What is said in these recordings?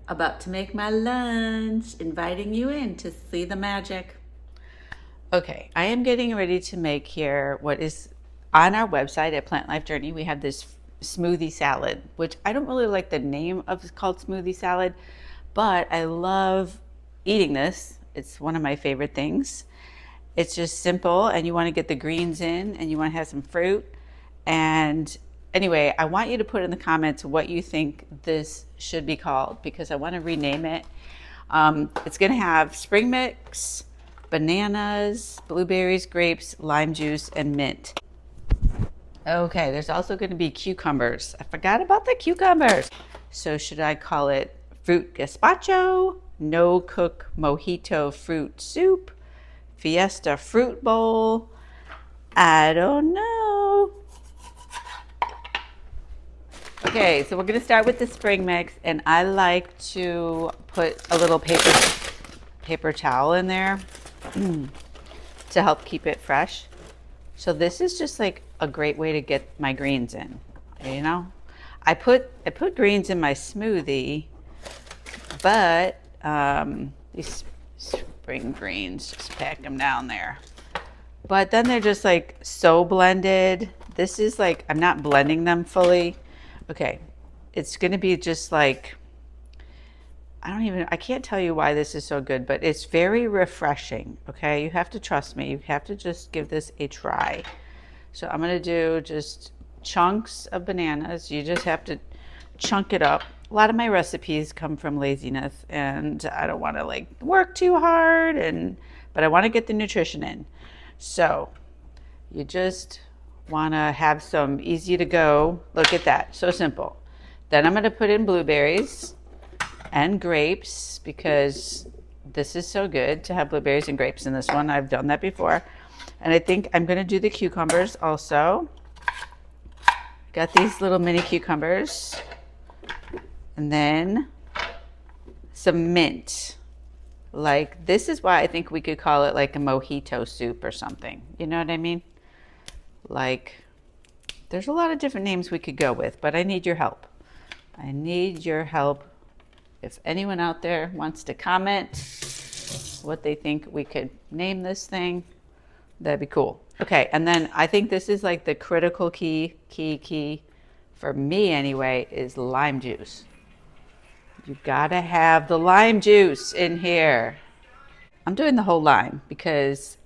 About to make my lunch, inviting you in to see the magic. Okay, I am getting ready to make here what is on our website at Plant Life Journey. We have this smoothie salad, which I don't really like the name of, it's called smoothie salad, but I love eating this. It's one of my favorite things. It's just simple, and you want to get the greens in, and you want to have some fruit. And anyway, I want you to put in the comments what you think this should be called, because I want to rename it. It's going to have spring mix, bananas, blueberries, grapes, lime juice, and mint. Okay, there's also going to be cucumbers. I forgot about the cucumbers. So should I call it fruit gazpacho, no cook mojito fruit soup, fiesta fruit bowl? I don't know. Okay, so we're gonna start with the spring mix, and I like to put a little paper towel in there to help keep it fresh. So this is just like a great way to get my greens in, you know? I put greens in my smoothie, but these spring greens, just pack them down there. But then they're just like so blended. This is like, I'm not blending them fully. Okay, it's gonna be just like, I can't tell you why this is so good, but it's very refreshing, okay? You have to trust me. You have to just give this a try. So I'm gonna do just chunks of bananas. You just have to chunk it up. A lot of my recipes come from laziness, and I don't wanna like work too hard, but I wanna get the nutrition in. So you just want to have some easy to go. Look at that, so simple. Then I'm going to put in blueberries and grapes, because this is so good to have blueberries and grapes in this one. I've done that before. And I think I'm going to do the cucumbers also. Got these little mini cucumbers. And then some mint. Like, this is why I think we could call it like a mojito soup or something. You know what I mean? Like, there's a lot of different names we could go with, but I need your help. I need your help. If anyone out there wants to comment what they think we could name this thing, that'd be cool. Okay, and then I think this is like the critical key for me anyway, is lime juice. You gotta have the lime juice in here. I'm doing the whole lime because,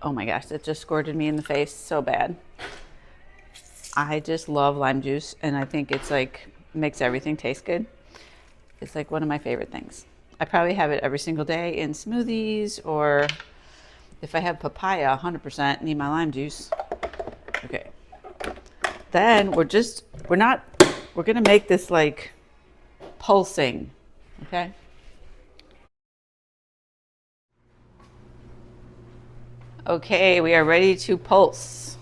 oh my gosh, it just squirted me in the face so bad. I just love lime juice, and I think it's like, makes everything taste good. It's like one of my favorite things. I probably have it every single day in smoothies, or if I have papaya, 100% need my lime juice. Okay. Then we're gonna make this like pulsing, okay? Okay, we are ready to pulse.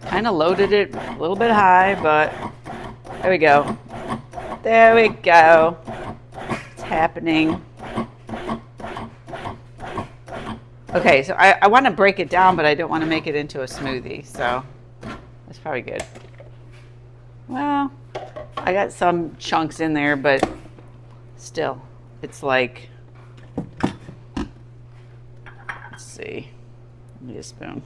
Kind of loaded it a little bit high, but there we go. There we go. It's happening. Okay, so I want to break it down, but I don't want to make it into a smoothie, so that's probably good. Well, I got some chunks in there, but still, it's like, let's see, need a spoon.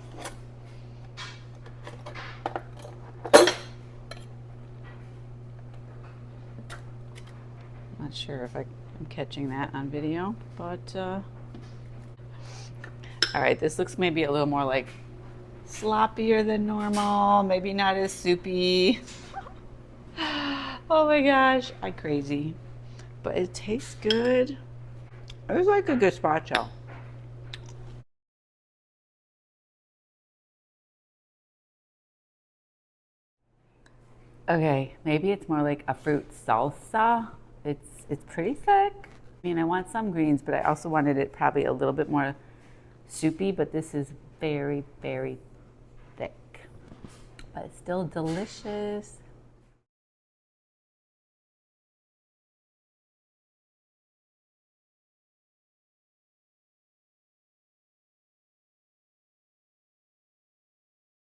Not sure if I'm catching that on video, but all right, this looks maybe a little more like sloppier than normal, maybe not as soupy. Oh my gosh, I'm crazy. But it tastes good. It's like a gazpacho. Okay, maybe it's more like a fruit salsa. It's pretty thick. I mean, I want some greens, but I also wanted it probably a little bit more soupy, but this is very, very thick. But it's still delicious.